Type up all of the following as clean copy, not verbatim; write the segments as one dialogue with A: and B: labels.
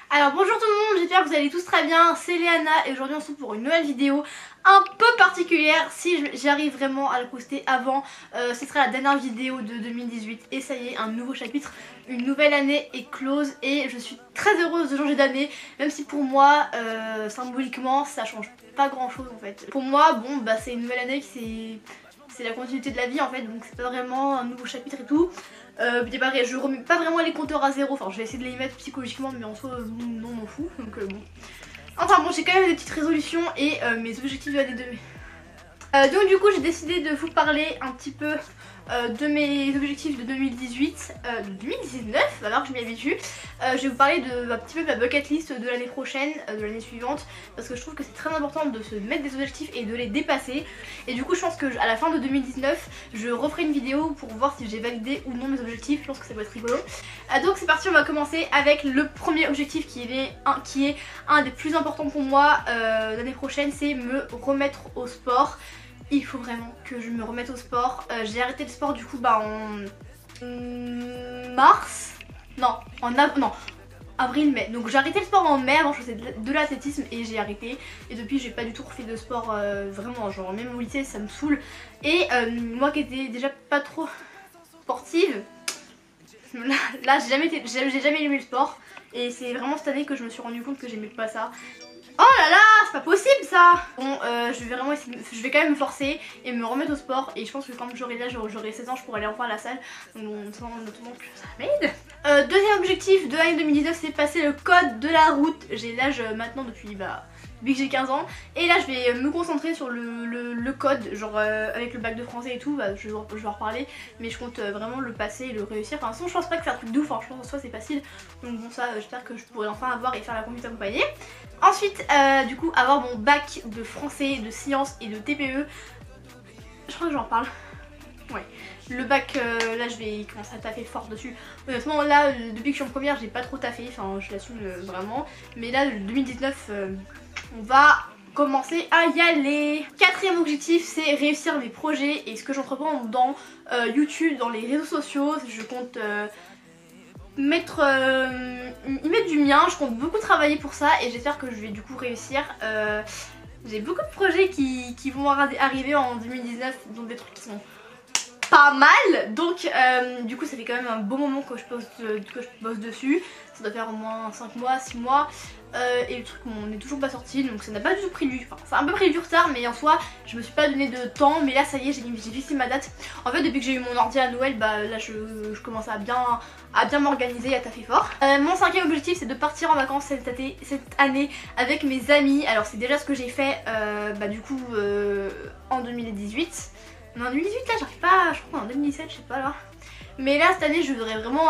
A: Alors bonjour tout le monde, j'espère que vous allez tous très bien, c'est Léana et aujourd'hui on se retrouve pour une nouvelle vidéo un peu particulière. Si j'arrive vraiment à le poster avant, ce sera la dernière vidéo de 2018 et ça y est, un nouveau chapitre, une nouvelle année est close et je suis très heureuse de changer d'année, même si pour moi, symboliquement, ça change pas grand chose en fait. Pour moi, bon bah c'est une nouvelle année qui c'est la continuité de la vie en fait, donc c'est pas vraiment un nouveau chapitre et tout. Je remets pas vraiment les compteurs à zéro, enfin je vais essayer de les mettre psychologiquement mais en soi non, on m'en fout, donc bon. Enfin bon, j'ai quand même des petites résolutions et mes objectifs de l'année 2000. Donc du coup j'ai décidé de vous parler un petit peu de mes objectifs de 2018, de 2019, alors que je m'y habitue. Je vais vous parler de un petit peu de ma bucket list de l'année prochaine, de l'année suivante, parce que je trouve que c'est très important de se mettre des objectifs et de les dépasser. Et du coup je pense que à la fin de 2019, je referai une vidéo pour voir si j'ai validé ou non mes objectifs. Je pense que ça va être rigolo. Donc c'est parti, on va commencer avec le premier objectif qui est un des plus importants pour moi l'année prochaine, c'est me remettre au sport. Il faut vraiment que je me remette au sport. J'ai arrêté le sport du coup en mars. Non, non, avril-mai. Donc j'ai arrêté le sport en mai, avant je faisais de l'athlétisme et j'ai arrêté. Et depuis j'ai pas du tout refait de sport vraiment, genre même au lycée ça me saoule. Et moi qui étais déjà pas trop sportive, là j'ai jamais aimé le sport. Et c'est vraiment cette année que je me suis rendu compte que j'aimais pas ça. Oh là là, c'est pas possible ça. Bon, je vais vraiment essayer, je vais quand même me forcer et me remettre au sport. Et je pense que quand j'aurai l'âge, j'aurai 16 ans, je pourrai aller enfin à la salle. Donc bon, en attendant que ça m'aide. Deuxième objectif de l'année 2019, c'est passer le code de la route. J'ai l'âge maintenant depuis que j'ai 15 ans. Et là je vais me concentrer sur le code, genre avec le bac de français et tout, je vais en reparler. Mais je compte vraiment le passer et le réussir. Enfin, sinon je pense pas que c'est un truc de ouf, hein. Je pense en soi c'est facile. Donc bon, ça j'espère que je pourrai enfin avoir et faire la conduite accompagnée. Ensuite, du coup, avoir mon bac de français, de sciences et de TPE. Je crois que j'en parle. Ouais. Le bac, là je vais commencer à taffer fort dessus. Honnêtement, là, depuis que je suis en première, j'ai pas trop taffé. Enfin, je l'assume vraiment. Mais là, le 2019, on va commencer à y aller. Quatrième objectif, c'est réussir mes projets et ce que j'entreprends dans YouTube, dans les réseaux sociaux. Je compte y mettre du mien, je compte beaucoup travailler pour ça et j'espère que je vais du coup réussir. J'ai beaucoup de projets qui vont arriver en 2019, donc des trucs qui sont pas mal. Donc du coup ça fait quand même un beau moment que je bosse dessus. Ça doit faire au moins 5 mois, 6 mois. Et le truc on n'est toujours pas sorti, donc ça n'a pas du tout pris du... Enfin, ça a un peu pris du retard, mais en soi je me suis pas donné de temps. Mais là ça y est, j'ai fixé ma date. En fait depuis que j'ai eu mon ordi à Noël, là je commence à bien m'organiser, à taffer fort. Mon cinquième objectif c'est de partir en vacances cette année avec mes amis. Alors c'est déjà ce que j'ai fait du coup en 2018. Non, en 2018 là j'arrive pas, je crois en 2017, je sais pas là. Mais là cette année je voudrais vraiment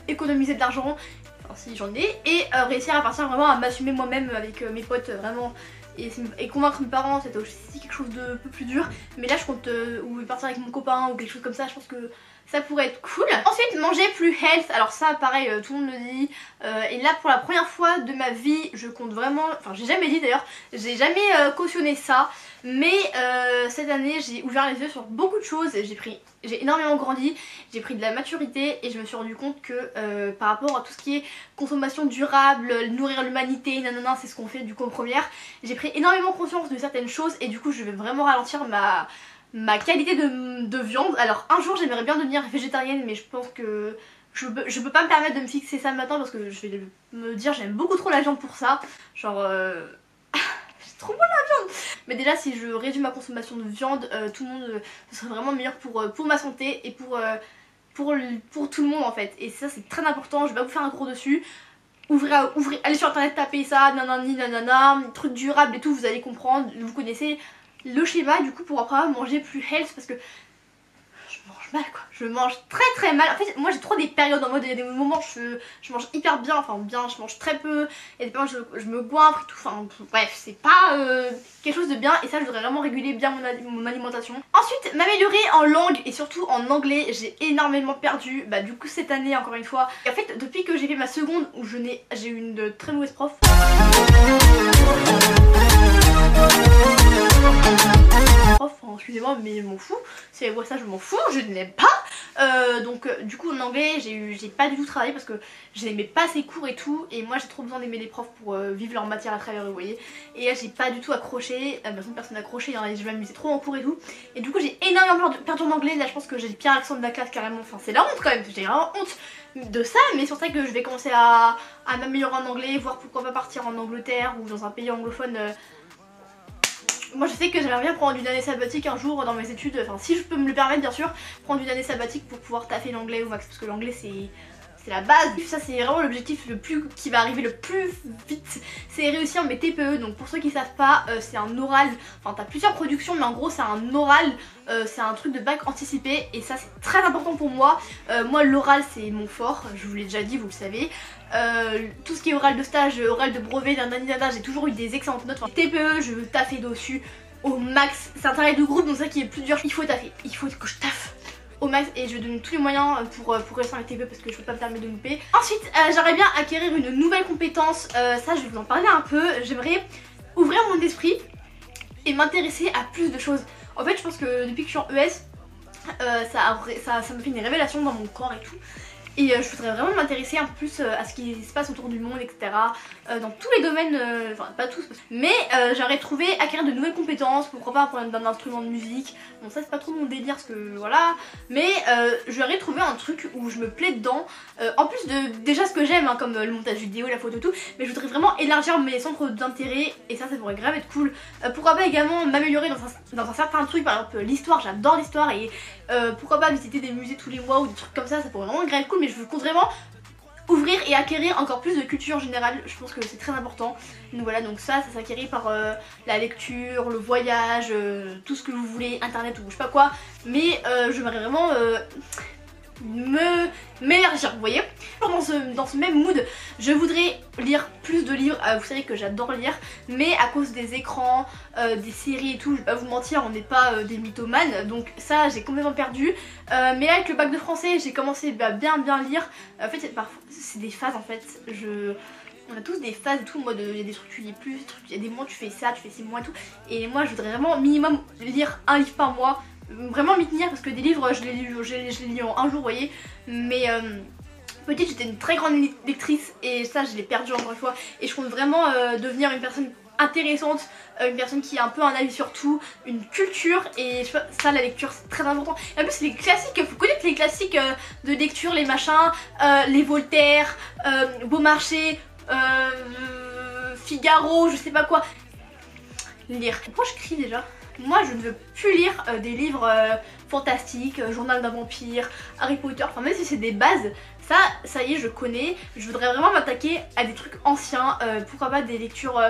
A: économiser de l'argent, enfin si j'en ai, et réussir à partir vraiment à m'assumer moi-même avec mes potes vraiment. Et convaincre mes parents, c'est aussi quelque chose de peu plus dur. Mais là je compte ou partir avec mon copain ou quelque chose comme ça, je pense que ça pourrait être cool. Ensuite manger plus health, alors ça pareil tout le monde le dit. Et là pour la première fois de ma vie je compte vraiment, enfin j'ai jamais dit d'ailleurs, j'ai jamais cautionné ça. Mais cette année j'ai ouvert les yeux sur beaucoup de choses, j'ai énormément grandi, j'ai pris de la maturité et je me suis rendu compte que par rapport à tout ce qui est consommation durable, nourrir l'humanité, nanana, c'est ce qu'on fait du coup en première, j'ai pris énormément conscience de certaines choses et du coup je vais vraiment ralentir ma qualité de viande. Alors un jour j'aimerais bien devenir végétarienne, mais je pense que je peux pas me permettre de me fixer ça maintenant parce que je vais me dire j'aime beaucoup trop la viande pour ça. Genre c'est trop bon la viande. Mais déjà si je réduis ma consommation de viande, tout le monde, ce serait vraiment meilleur pour ma santé et pour tout le monde en fait. Et ça c'est très important, je vais pas vous faire un cours dessus. Allez sur internet, tapez ça, nanani nanana, trucs durables et tout, vous allez comprendre, vous connaissez le schéma du coup pour après manger plus health parce que je mange mal quoi, je mange très mal. En fait moi j'ai trop des périodes en mode, il y a des moments je mange hyper bien, enfin bien, je mange très peu, et des moments je me goinfre et tout, enfin bref c'est pas quelque chose de bien et ça je voudrais vraiment réguler bien mon alimentation. Ensuite m'améliorer en langue et surtout en anglais, j'ai énormément perdu du coup cette année encore une fois. Et en fait depuis que j'ai fait ma seconde où j'ai eu une très mauvaise prof. Enfin, excusez-moi, mais je m'en fous. Si elle voit ça, je m'en fous, je ne l'aime pas. Donc du coup en anglais j'ai pas du tout travaillé parce que je n'aimais pas ces cours et tout, et moi j'ai trop besoin d'aimer les profs pour vivre leur matière à travers eux, vous voyez. Et là j'ai pas du tout accroché, personne n'a accroché, hein, je m'amusais trop en cours et tout. Et du coup j'ai énormément perdu en anglais, là je pense que j'ai le pire accent de la classe carrément, enfin c'est la honte quand même, j'ai vraiment honte de ça, mais c'est pour ça que je vais commencer à m'améliorer en anglais, voir pourquoi pas partir en Angleterre ou dans un pays anglophone. Moi je sais que j'aimerais bien prendre une année sabbatique un jour dans mes études, enfin si je peux me le permettre bien sûr, prendre une année sabbatique pour pouvoir taffer l'anglais au max, parce que l'anglais c'est la base. Ça c'est vraiment l'objectif qui va arriver le plus vite, c'est réussir mes TPE. Donc pour ceux qui savent pas, c'est un oral, enfin t'as plusieurs productions mais en gros c'est un oral, c'est un truc de bac anticipé et ça c'est très important pour moi. Moi l'oral c'est mon fort, je vous l'ai déjà dit, vous le savez. Tout ce qui est oral de stage, oral de brevet, j'ai toujours eu des excellentes notes. Enfin, TPE, je veux taffer dessus au max. C'est un travail de groupe, donc ça qui est plus dur. Il faut taffer, il faut que je taffe au max et je vais donner tous les moyens pour réussir les TPE parce que je peux pas me permettre de louper. Ensuite, j'aimerais bien acquérir une nouvelle compétence. Ça, je vais vous en parler un peu. J'aimerais ouvrir mon esprit et m'intéresser à plus de choses. En fait, je pense que depuis que je suis en ES, ça me fait une révélation dans mon corps et tout. Et je voudrais vraiment m'intéresser un peu plus à ce qui se passe autour du monde, etc. Dans tous les domaines, enfin pas tous, mais j'aimerais acquérir de nouvelles compétences, pourquoi pas apprendre d'un instrument de musique. Bon ça c'est pas trop mon délire parce que voilà, mais j'aimerais trouver un truc où je me plais dedans, en plus de déjà ce que j'aime, hein, comme le montage vidéo, la photo, tout, mais je voudrais vraiment élargir mes centres d'intérêt et ça pourrait grave être cool. Pourquoi pas également m'améliorer dans un certain truc, par exemple l'histoire, j'adore l'histoire et pourquoi pas visiter des musées tous les mois ou des trucs comme ça pourrait vraiment grave être cool, mais je compte vraiment ouvrir et acquérir encore plus de culture générale, je pense que c'est très important. Donc voilà, donc ça s'acquérit par la lecture, le voyage, tout ce que vous voulez, internet ou je sais pas quoi, mais j'aimerais vraiment m'élargir, vous voyez. Dans ce même mood, je voudrais lire plus de livres. Vous savez que j'adore lire, mais à cause des écrans, des séries et tout, je vais pas vous mentir, on n'est pas des mythomanes, donc ça j'ai complètement perdu. Mais là avec le bac de français, j'ai commencé à bien lire. En fait c'est des phases en fait, on a tous des phases et tout, en mode il y a des trucs tu lis plus, il y a des mois tu fais ça, tu fais 6 mois et tout. Et moi je voudrais vraiment minimum lire un livre par mois, vraiment m'y tenir parce que des livres je les lis en un jour, vous voyez. Mais petite j'étais une très grande lectrice et ça je l'ai perdu encore une fois. Et je compte vraiment devenir une personne intéressante, une personne qui a un peu un avis sur tout, une culture, et ça la lecture c'est très important. Et en plus les classiques, faut connaître les classiques de lecture, les machins, les Voltaire, Beaumarchais, Figaro, je sais pas quoi. Lire. Pourquoi je crie déjà? Moi je ne veux plus lire des livres fantastiques, Journal d'un vampire, Harry Potter, enfin même si c'est des bases, ça y est je connais. Je voudrais vraiment m'attaquer à des trucs anciens, pourquoi pas des lectures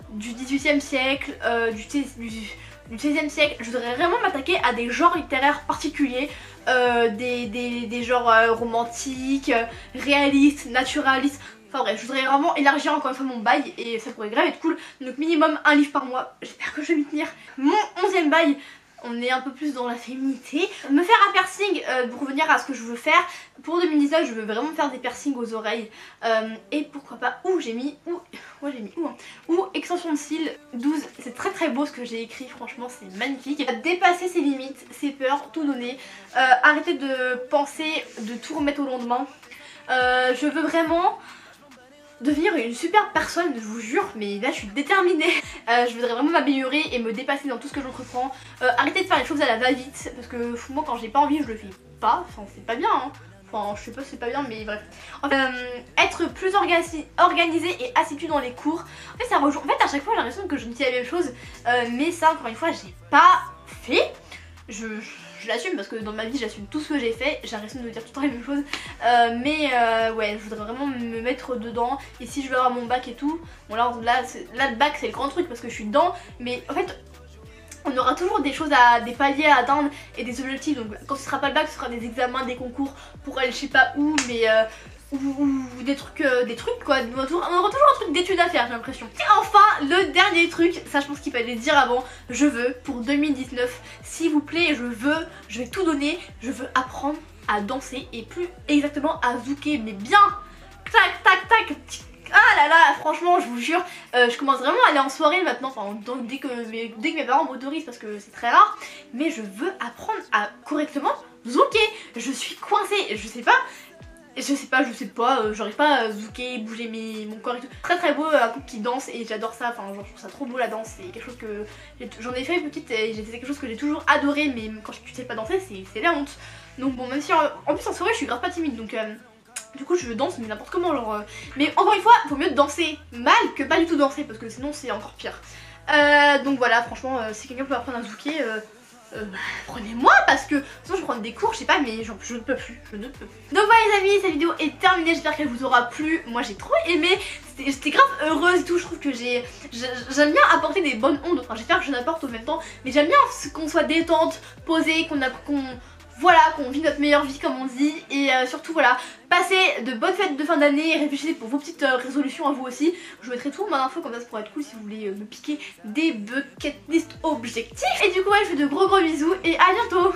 A: du 18e siècle, du 16e siècle. Je voudrais vraiment m'attaquer à des genres littéraires particuliers, des genres romantiques, réalistes, naturalistes. Enfin bref, je voudrais vraiment élargir encore une fois mon bail et ça pourrait grave être cool. Donc minimum un livre par mois, j'espère que je vais m'y tenir. Mon 11e bail, on est un peu plus dans la féminité. Me faire un piercing, pour revenir à ce que je veux faire. Pour 2019, je veux vraiment faire des piercings aux oreilles. Et pourquoi pas, ou extension de cils 12. C'est très beau ce que j'ai écrit, franchement c'est magnifique. Dépasser ses limites, ses peurs, tout donner. Arrêter de penser, de tout remettre au lendemain. Je veux vraiment devenir une super personne, je vous jure, mais là je suis déterminée. Je voudrais vraiment m'améliorer et me dépasser dans tout ce que j'entreprends. Arrêter de faire les choses à la va-vite, parce que moi quand j'ai pas envie je le fais pas, enfin c'est pas bien hein. Enfin je sais pas si c'est pas bien mais bref. Être plus organisé et assidu dans les cours. En fait ça rejoint, en fait à chaque fois j'ai l'impression que je me dis la même chose, mais ça encore une fois j'ai pas fait. Je l'assume parce que dans ma vie j'assume tout ce que j'ai fait, j'ai l'impression de dire tout le temps la même chose, ouais je voudrais vraiment me mettre dedans. Et si je veux avoir mon bac et tout, bon là le bac c'est le grand truc parce que je suis dedans, mais en fait on aura toujours des choses des paliers à atteindre et des objectifs. Donc quand ce sera pas le bac ce sera des examens, des concours pour aller je sais pas où, mais ou des trucs quoi, on aura toujours un truc d'études à faire j'ai l'impression. Et enfin le dernier truc, ça je pense qu'il fallait le dire avant, je veux pour 2019, s'il vous plaît je vais tout donner, je veux apprendre à danser et plus exactement à zouker, mais bien tac tac tac Ah là là, franchement, je vous jure, je commence vraiment à aller en soirée maintenant, enfin dès que mes parents m'autorisent parce que c'est très rare, mais je veux apprendre à correctement zouker. Je suis coincée, je sais pas, j'arrive pas à zouker, bouger mon corps et tout. Très très beau, un couple qui danse et j'adore ça, enfin genre, je trouve ça trop beau la danse, c'est quelque chose que j'en ai fait petite et c'est quelque chose que j'ai toujours adoré, mais quand tu sais pas danser c'est la honte. Donc bon, même si en plus en soirée je suis grave pas timide, donc du coup je danse mais n'importe comment genre mais encore une fois il faut mieux danser mal que pas du tout danser parce que sinon c'est encore pire. Donc voilà, franchement si quelqu'un peut apprendre à zouker prenez-moi parce que sinon je vais prendre des cours, je sais pas, mais je ne peux plus, je ne peux plus. Donc voilà les amis, cette vidéo est terminée, j'espère qu'elle vous aura plu. Moi j'ai trop aimé, j'étais grave heureuse et tout, je trouve que j'aime bien apporter des bonnes ondes, enfin j'espère que je n'apporte au même temps, mais j'aime bien qu'on soit détente, posée, qu'on vit notre meilleure vie comme on dit, et surtout voilà, passez de bonnes fêtes de fin d'année, réfléchissez pour vos petites résolutions à vous aussi. Je vous mettrai tout en info comme ça pourrait être cool si vous voulez me piquer des bucket list objectifs. Et du coup ouais, je vous fais de gros bisous et à bientôt.